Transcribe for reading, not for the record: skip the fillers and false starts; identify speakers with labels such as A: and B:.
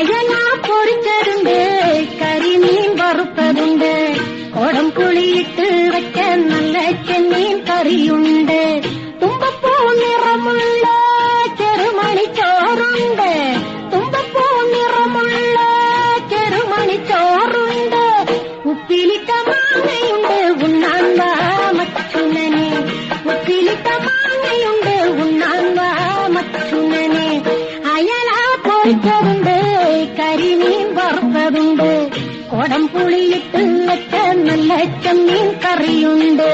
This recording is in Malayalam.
A: അയല പൊരിച്ചതുണ്ട്, കരിമീൻ വറുത്തതുണ്ട്, കോടംപുളിയിട്ട് വെക്കാൻ നല്ല ചെമ്മീൻ കറിയുണ്ട്, തുമ്പപ്പൂ നിറമുള്ള ചെറുമണിച്ചോറുണ്ട്, തുമ്പപ്പൂ നിറമുള്ള ചെറുമണിച്ചോറുണ്ട്, ഉപ്പിലിട്ട മാങ്ങയുണ്ട് ഉണ്ണാൻ വാ മച്ചുനനെ, ഉപ്പിലിട്ട മാങ്ങയുണ്ട് ഉണ്ണാൻ വാ മച്ചുനനെ. അയല പൊരിച്ചതുണ്ട്, കരിമീൻ വറുത്തതുണ്ട്, കോടംപുളിയിട്ട് വെച്ച നല്ല ചെമ്മീൻ കറിയുണ്ട്.